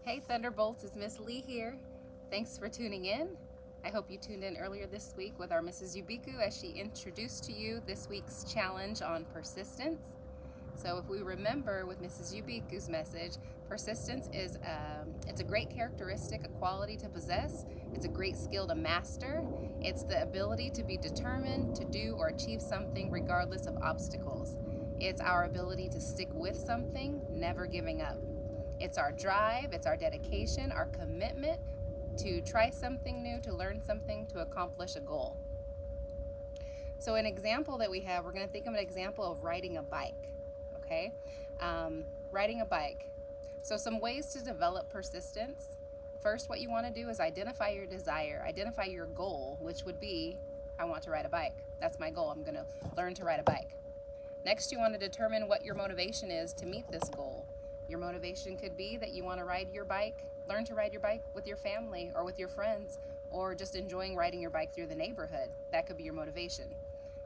Hey Thunderbolts, it's Miss Lee here. Thanks for tuning in. I hope you tuned in earlier this week with our Mrs. Yubiku as she introduced to you this week's challenge on persistence. So if we remember with Mrs. Yubiku's message, persistence is it's a great characteristic, a quality to possess. It's a great skill to master. It's the ability to be determined to do or achieve something regardless of obstacles. It's our ability to stick with something, never giving up. It's our drive, it's our dedication, our commitment to try something new, to learn something, to accomplish a goal. So an example that we have, we're going to think of an example of riding a bike, okay? Riding a bike. So some ways to develop persistence. First, what you want to do is identify your desire, identify your goal, which would be, I want to ride a bike. That's my goal. I'm going to learn to ride a bike. Next, you want to determine what your motivation is to meet this goal. Your motivation could be that you want to ride your bike, learn to ride your bike with your family or with your friends, or just enjoying riding your bike through the neighborhood. That could be your motivation.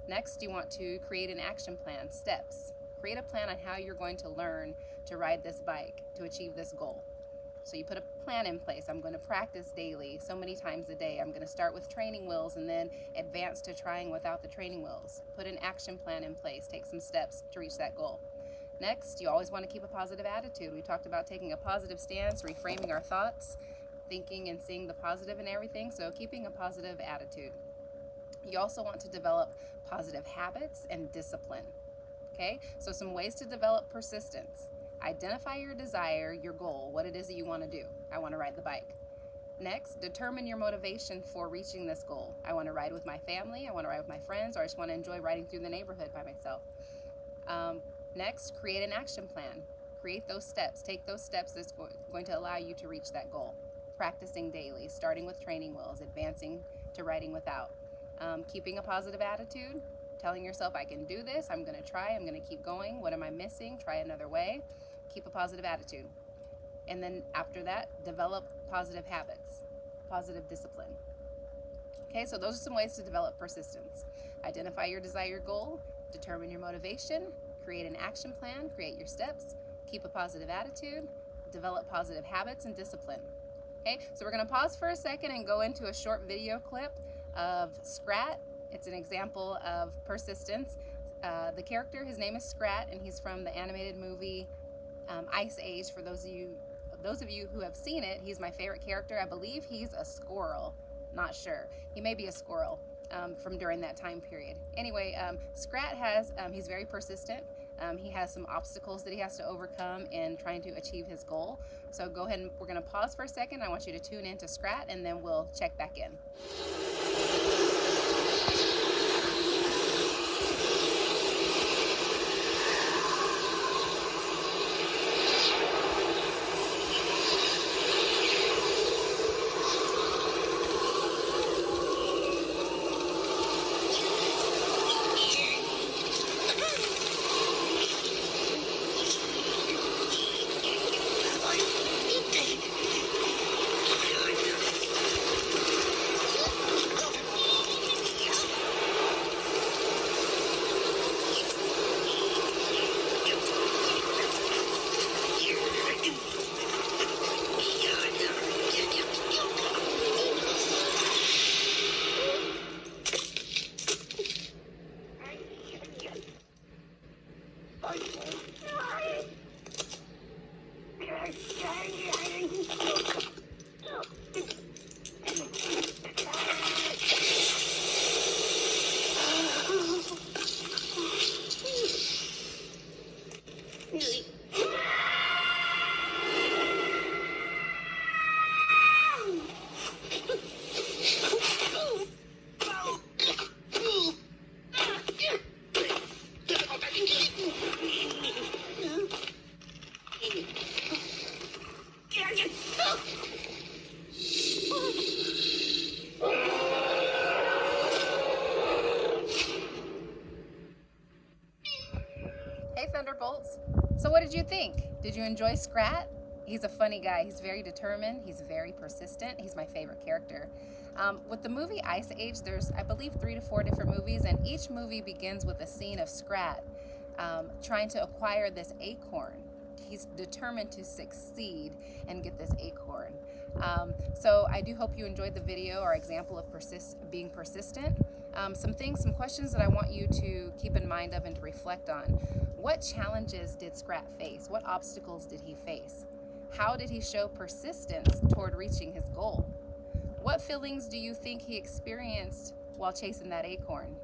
Next, you want to create an action plan, steps. Create a plan on how you're going to learn to ride this bike to achieve this goal. So you put a plan in place. I'm going to practice daily, so many times a day. I'm going to start with training wheels and then advance to trying without the training wheels. Put an action plan in place. Take some steps to reach that goal. Next, you always want to keep a positive attitude. We talked about taking a positive stance, reframing our thoughts, thinking and seeing the positive in everything, so keeping a positive attitude. You also want to develop positive habits and discipline. Okay, so some ways to develop persistence. Identify your desire, your goal, what it is that you want to do. I want to ride the bike. Next, determine your motivation for reaching this goal. I want to ride with my family, I want to ride with my friends, or I just want to enjoy riding through the neighborhood by myself. Next, create an action plan. Create those steps. Take those steps that's going to allow you to reach that goal. Practicing daily, starting with training wheels, advancing to riding without. Keeping a positive attitude, telling yourself, I can do this, I'm going to try, I'm going to keep going. What am I missing? Try another way. Keep a positive attitude. And then after that, develop positive habits, positive discipline. Okay, so those are some ways to develop persistence. Identify your desired goal, determine your motivation, create an action plan, create your steps, keep a positive attitude, develop positive habits and discipline. Okay, so we're going to pause for a second and go into a short video clip of Scrat. It's an example of persistence. The character, his name is Scrat, and he's from the animated movie Ice Age. For those of you who have seen it, he's my favorite character. I believe he's a squirrel. Not sure. He may be a squirrel from during that time period. Anyway, Scrat he's very persistent. He has some obstacles that he has to overcome in trying to achieve his goal. So go ahead and we're going to pause for a second. I want you to tune in to Scrat and then we'll check back in. Hey Thunderbolts. So what did you think? Did you enjoy Scrat? He's a funny guy. He's very determined. He's very persistent. He's my favorite character. With the movie Ice Age, there's, I believe, 3 to 4 different movies, and each movie begins with a scene of Scrat trying to acquire this acorn. he's determined to succeed and get this acorn. So I do hope you enjoyed the video, our example of being persistent. Some questions that I want you to keep in mind of and to reflect on. What challenges did Scrat face? What obstacles did he face? How did he show persistence toward reaching his goal? What feelings do you think he experienced while chasing that acorn?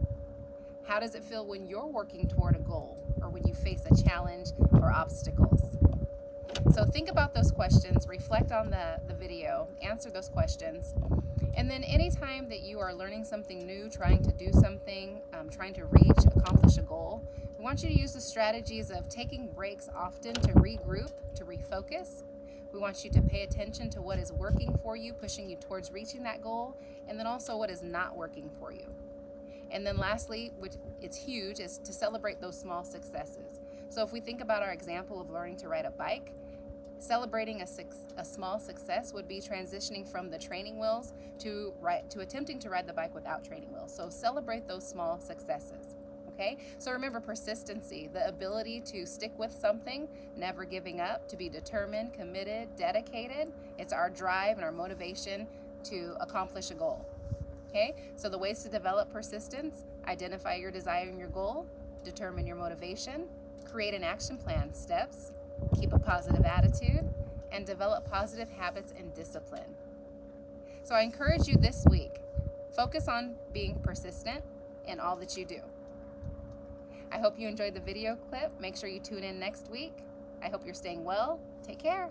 How does it feel when you're working toward a goal or when you face a challenge or obstacles? So think about those questions, reflect on the video, answer those questions. And then anytime that you are learning something new, trying to do something, trying to accomplish a goal, we want you to use the strategies of taking breaks often to regroup, to refocus. We want you to pay attention to what is working for you, pushing you towards reaching that goal, and then also what is not working for you. And then lastly, which it's huge, is to celebrate those small successes. So if we think about our example of learning to ride a bike, celebrating a small success would be transitioning from the training wheels to attempting to ride the bike without training wheels. So celebrate those small successes. Okay? So remember persistency, the ability to stick with something, never giving up, to be determined, committed, dedicated. It's our drive and our motivation to accomplish a goal. Okay? So the ways to develop persistence: identify your desire and your goal, determine your motivation, create an action plan, steps, keep a positive attitude, and develop positive habits and discipline. So I encourage you this week, focus on being persistent in all that you do. I hope you enjoyed the video clip. Make sure you tune in next week. I hope you're staying well. Take care.